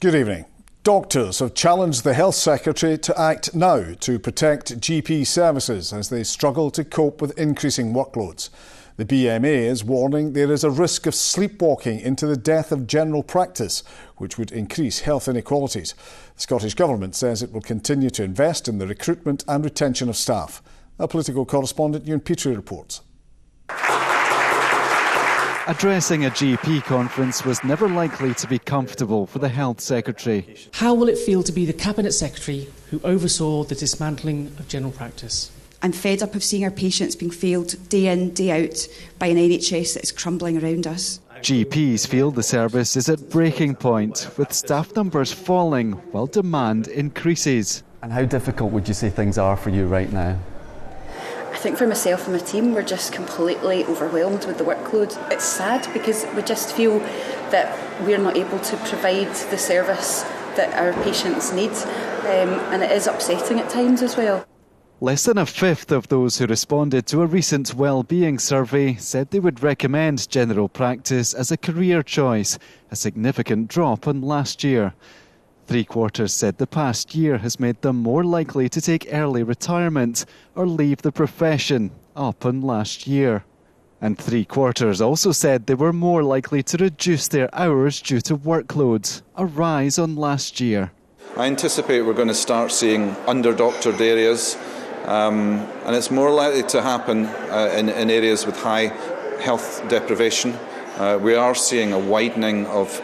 Good evening. Doctors have challenged the Health Secretary to act now to protect GP services as they struggle to cope with increasing workloads. The BMA is warning there is a risk of sleepwalking into the death of general practice, which would increase health inequalities. The Scottish Government says it will continue to invest in the recruitment and retention of staff. Our political correspondent Ewan Petrie reports. Addressing a GP conference was never likely to be comfortable for the Health Secretary. How will it feel to be the Cabinet Secretary who oversaw the dismantling of general practice? I'm fed up of seeing our patients being failed day in, day out by an NHS that is crumbling around us. GPs feel the service is at breaking point, with staff numbers falling while demand increases. And how difficult would you say things are for you right now? I think for myself and my team, we're just completely overwhelmed with the workload. It's sad because we just feel that we're not able to provide the service that our patients need, and it is upsetting at times as well. Less than a fifth of those who responded to a recent well-being survey said they would recommend general practice as a career choice, a significant drop on last year. 3/4 said the past year has made them more likely to take early retirement or leave the profession, up on last year. And 3/4 also said they were more likely to reduce their hours due to workloads, a rise on last year. I anticipate we're going to start seeing under-doctored areas, and it's more likely to happen in areas with high health deprivation. We are seeing a widening of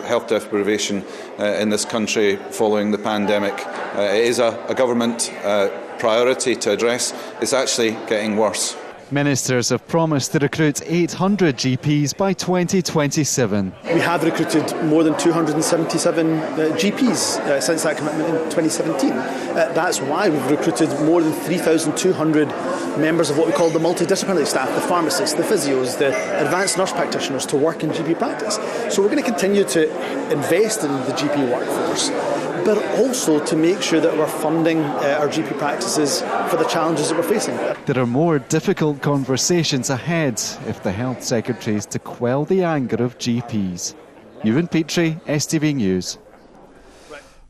health deprivation in this country following the pandemic. It is a government priority to address. It's actually getting worse. Ministers have promised to recruit 800 GPs by 2027. We have recruited more than 277 GPs since that commitment in 2017. That's why we've recruited more than 3,200 members of what we call the multidisciplinary staff, the pharmacists, the physios, the advanced nurse practitioners to work in GP practice. So we're going to continue to invest in the GP workforce, but also to make sure that we're funding our GP practices for the challenges that we're facing. There are more difficult conversations ahead if the Health Secretary is to quell the anger of GPs. Ewan Petrie, STV News.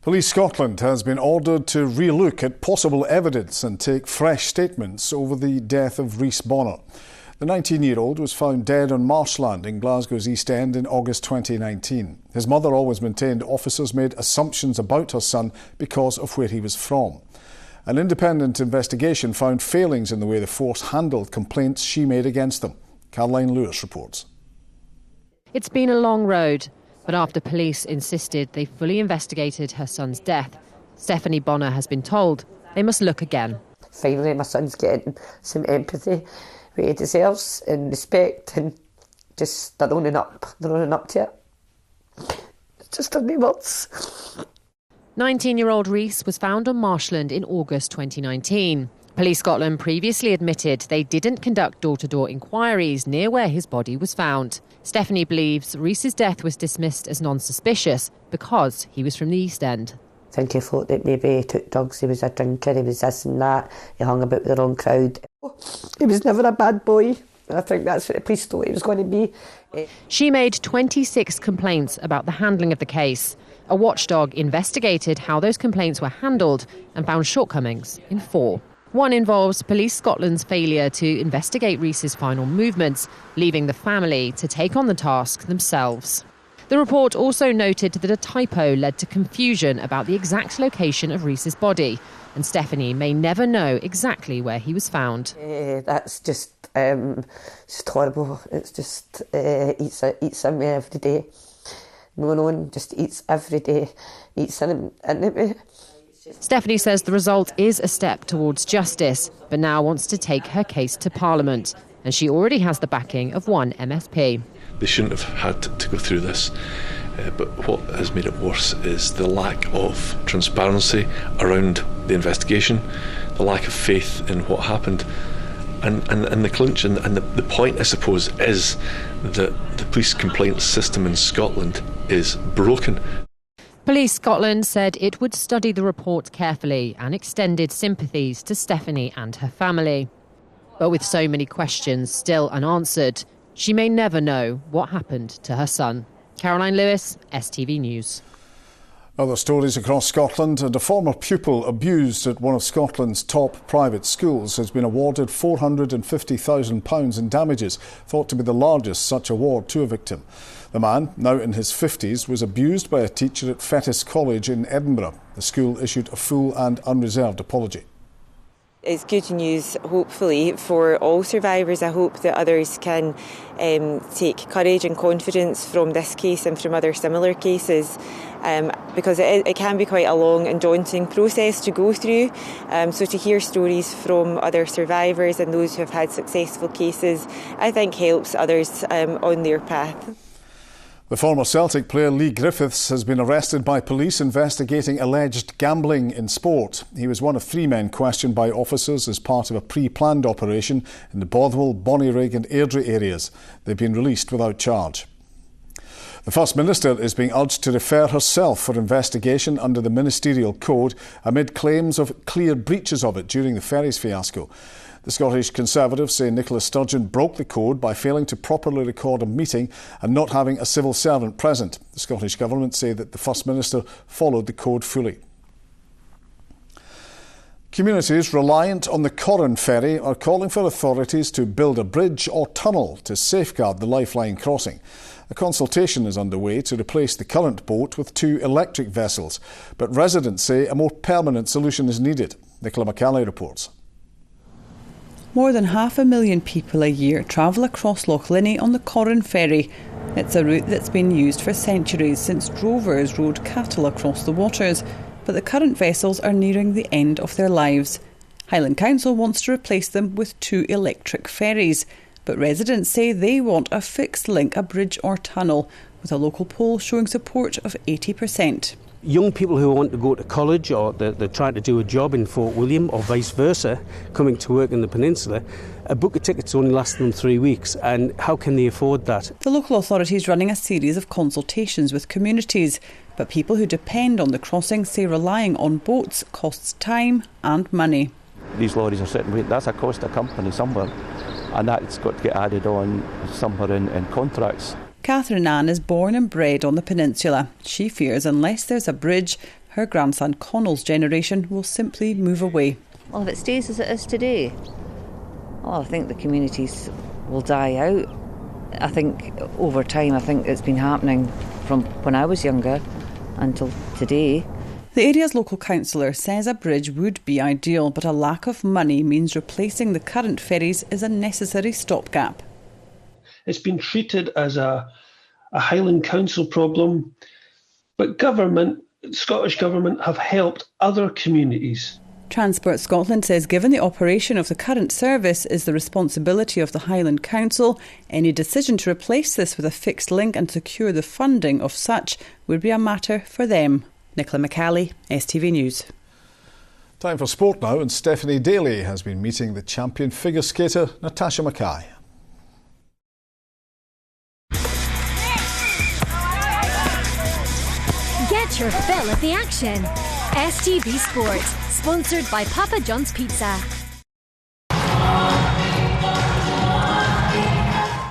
Police Scotland has been ordered to relook at possible evidence and take fresh statements over the death of Rhys Bonner. The 19-year-old was found dead on Marshland in Glasgow's East End in August 2019. His mother always maintained officers made assumptions about her son because of where he was from. An independent investigation found failings in the way the force handled complaints she made against them. Caroline Lewis reports. It's been a long road, but after police insisted they fully investigated her son's death, Stephanie Bonner has been told they must look again. Finally, my son's getting some empathy where he deserves and respect, and just they're owning up to it. It's just only words. 19-year-old Rhys was found on Marshland in August 2019. Police Scotland previously admitted they didn't conduct door-to-door inquiries near where his body was found. Stephanie believes Rhys's death was dismissed as non-suspicious because he was from the East End. I think he thought that maybe he took drugs, he was a drinker, he was this and that, he hung about with the wrong crowd. He was never a bad boy. I think that's what the police thought he was going to be. She made 26 complaints about the handling of the case. A watchdog investigated how those complaints were handled and found shortcomings in 4. One involves Police Scotland's failure to investigate Rhys's final movements, leaving the family to take on the task themselves. The report also noted that a typo led to confusion about the exact location of Rhys's body, and Stephanie may never know exactly where he was found. That's just horrible. It's just eats in me every day. No one just eats every day, eats in me. Stephanie says the result is a step towards justice, but now wants to take her case to Parliament, and she already has the backing of one MSP. They shouldn't have had to go through this, but what has made it worse is the lack of transparency around the investigation, the lack of faith in what happened, and the clinch and the point, I suppose, is that the police complaints system in Scotland is broken. Police Scotland said it would study the report carefully and extended sympathies to Stephanie and her family. But with so many questions still unanswered, she may never know what happened to her son. Caroline Lewis, STV News. Other stories across Scotland, and a former pupil abused at one of Scotland's top private schools has been awarded £450,000 in damages, thought to be the largest such award to a victim. The man, now in his 50s, was abused by a teacher at Fettes College in Edinburgh. The school issued a full and unreserved apology. It's good news, hopefully, for all survivors. I hope that others can take courage and confidence from this case and from other similar cases, because it can be quite a long and daunting process to go through. So to hear stories from other survivors and those who have had successful cases, I think helps others on their path. The former Celtic player Lee Griffiths has been arrested by police investigating alleged gambling in sport. He was one of 3 men questioned by officers as part of a pre-planned operation in the Bothwell, Bonnyrigg and Airdrie areas. They've been released without charge. The First Minister is being urged to refer herself for investigation under the Ministerial Code amid claims of clear breaches of it during the ferries fiasco. The Scottish Conservatives say Nicola Sturgeon broke the code by failing to properly record a meeting and not having a civil servant present. The Scottish Government say that the First Minister followed the code fully. Communities reliant on the Corran ferry are calling for authorities to build a bridge or tunnel to safeguard the lifeline crossing. A consultation is underway to replace the current boat with 2 electric vessels, but residents say a more permanent solution is needed. Nicola McCalley reports. More than 500,000 people a year travel across Loch Linnhe on the Corran ferry. It's a route that's been used for centuries since drovers rode cattle across the waters, but the current vessels are nearing the end of their lives. Highland Council wants to replace them with 2 electric ferries, but residents say they want a fixed link, a bridge or tunnel, with a local poll showing support of 80%. Young people who want to go to college or they're trying to do a job in Fort William or vice versa, coming to work in the peninsula, a book of tickets only lasts them 3 weeks, and how can they afford that? The local authority is running a series of consultations with communities, but people who depend on the crossing say relying on boats costs time and money. These lorries are sitting waiting, that's a cost to a company somewhere, and that's got to get added on somewhere in contracts. Catherine Ann is born and bred on the peninsula. She fears unless there's a bridge, her grandson Connell's generation will simply move away. Well, if it stays as it is today, well, I think the communities will die out. I think over time, I think it's been happening from when I was younger until today. The area's local councillor says a bridge would be ideal, but a lack of money means replacing the current ferries is a necessary stopgap. It's been treated as a Highland Council problem, but Scottish Government have helped other communities. Transport Scotland says given the operation of the current service is the responsibility of the Highland Council, any decision to replace this with a fixed link and secure the funding of such would be a matter for them. Nicola McCalley, STV News. Time for sport now, and Stephanie Daly has been meeting the champion figure skater Natasha Mackay. Get your fill of the action. STV Sports, sponsored by Papa John's Pizza.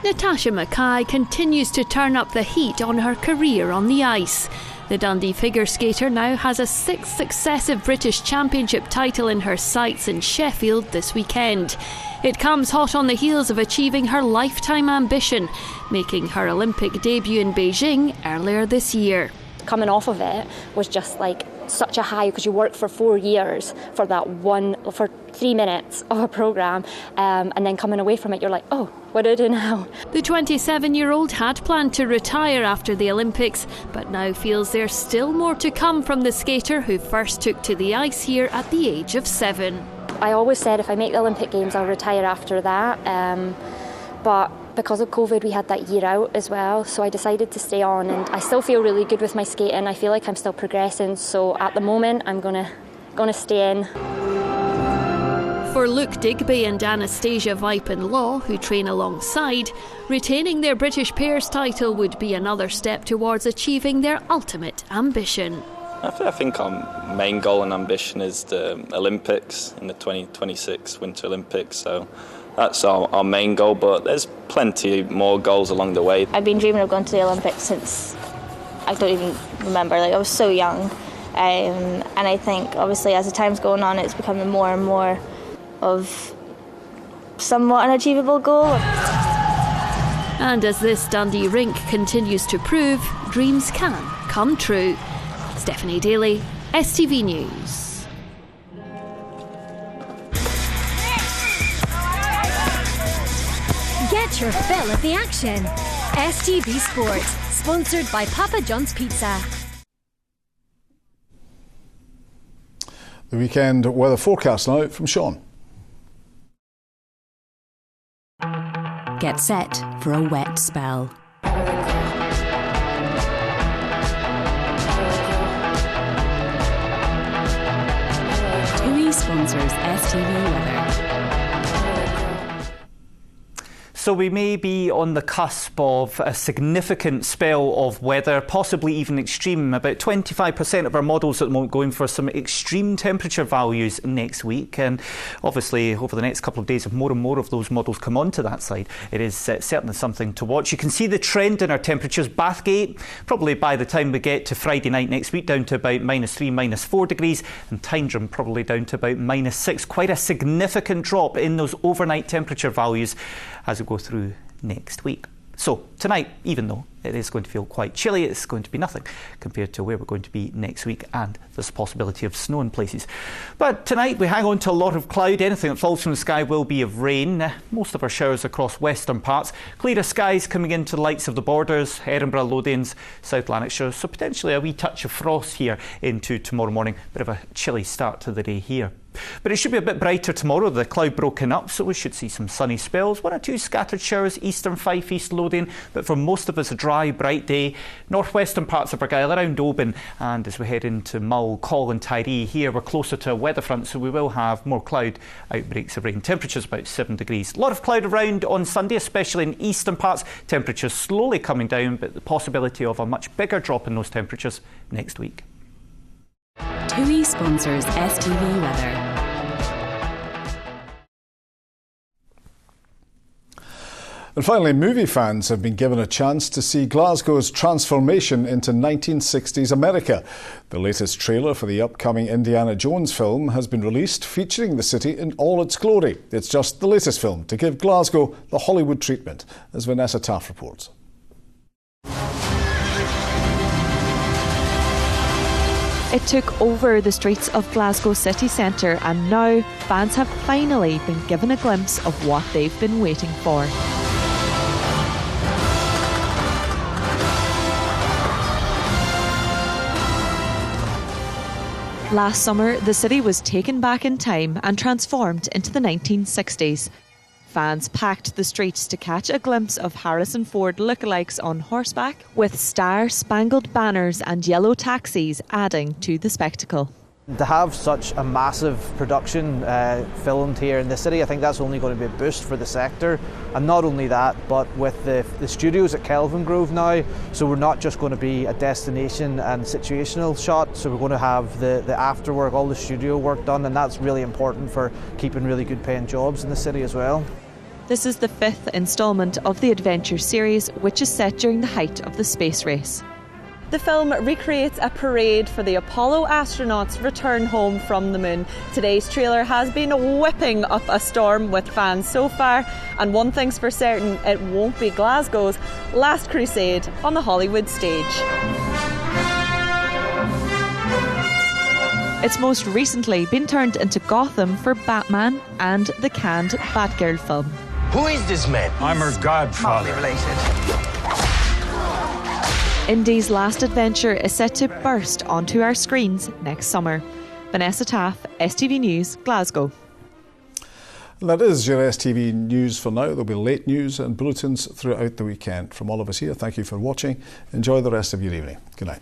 Natasha Mackay continues to turn up the heat on her career on the ice. The Dundee figure skater now has a 6th successive British Championship title in her sights in Sheffield this weekend. It comes hot on the heels of achieving her lifetime ambition, making her Olympic debut in Beijing earlier this year. Coming off of it was just like such a high because you work for 4 years for 3 minutes of a programme, and then coming away from it you're like, oh, what do I do now? The 27-year-old had planned to retire after the Olympics, but now feels there's still more to come from the skater who first took to the ice here at the age of 7. I always said if I make the Olympic Games I'll retire after that, but because of COVID we had that year out as well, so I decided to stay on, and I still feel really good with my skating. I feel like I'm still progressing, so at the moment I'm gonna stay in. For Luke Digby and Anastasia Vipin-Law, who train alongside, retaining their British pairs title would be another step towards achieving their ultimate ambition. I think our main goal and ambition is the Olympics in the 2026 Winter Olympics, so that's our main goal, but there's plenty more goals along the way. I've been dreaming of going to the Olympics since I don't even remember, like I was so young. And I think obviously as the time's going on, it's becoming more and more of somewhat an achievable goal. And as this Dundee rink continues to prove, dreams can come true. Stephanie Daly, STV News. Get your fill of the action. STV Sport, sponsored by Papa John's Pizza. The weekend weather forecast now from Sean. Get set for a wet spell. TUI sponsors STV Weather. So we may be on the cusp of a significant spell of weather, possibly even extreme. About 25% of our models at the moment going for some extreme temperature values next week. And obviously over the next couple of days, if more and more of those models come onto that side, it is certainly something to watch. You can see the trend in our temperatures. Bathgate, probably by the time we get to Friday night next week, down to about -3, -4 degrees. And Tyndrum probably down to about -6. Quite a significant drop in those overnight temperature values as we go through next week. So tonight, even though it is going to feel quite chilly, it's going to be nothing compared to where we're going to be next week, and there's a possibility of snow in places. But tonight we hang on to a lot of cloud. Anything that falls from the sky will be of rain. Most of our showers across western parts. Clearer skies coming into the lights of the borders, Edinburgh, Lothians, South Lanarkshire. So potentially a wee touch of frost here into tomorrow morning. Bit of a chilly start to the day here. But it should be a bit brighter tomorrow. The cloud broken up, so we should see some sunny spells. 1 or 2 scattered showers, eastern Fife, East Lothian, but for most of us a dry, bright day. Northwestern parts of Argyll, around Oban, and as we head into Mull, Col and Tiree, here we're closer to a weather front, so we will have more cloud, outbreaks of rain. Temperatures about 7 degrees. A lot of cloud around on Sunday, especially in eastern parts. Temperatures slowly coming down, but the possibility of a much bigger drop in those temperatures next week. TUI sponsors STV Weather. And finally, movie fans have been given a chance to see Glasgow's transformation into 1960s America. The latest trailer for the upcoming Indiana Jones film has been released, featuring the city in all its glory. It's just the latest film to give Glasgow the Hollywood treatment, as Vanessa Taff reports. It took over the streets of Glasgow city centre, and now fans have finally been given a glimpse of what they've been waiting for. Last summer, the city was taken back in time and transformed into the 1960s. Fans packed the streets to catch a glimpse of Harrison Ford lookalikes on horseback, with star-spangled banners and yellow taxis adding to the spectacle. To have such a massive production filmed here in the city, I think that's only going to be a boost for the sector. And not only that, but with the studios at Kelvin Grove now, so we're not just going to be a destination and situational shot, so we're going to have the afterwork, all the studio work done, and that's really important for keeping really good paying jobs in the city as well. This is the 5th instalment of the adventure series, which is set during the height of the space race. The film recreates a parade for the Apollo astronauts' return home from the moon. Today's trailer has been whipping up a storm with fans so far, and one thing's for certain, it won't be Glasgow's last crusade on the Hollywood stage. It's most recently been turned into Gotham for Batman and the canned Batgirl film. Who is this man? I'm her godfather. Indy's last adventure is set to burst onto our screens next summer. Vanessa Taff, STV News, Glasgow. And that is your STV News for now. There'll be late news and bulletins throughout the weekend. From all of us here, thank you for watching. Enjoy the rest of your evening. Good night.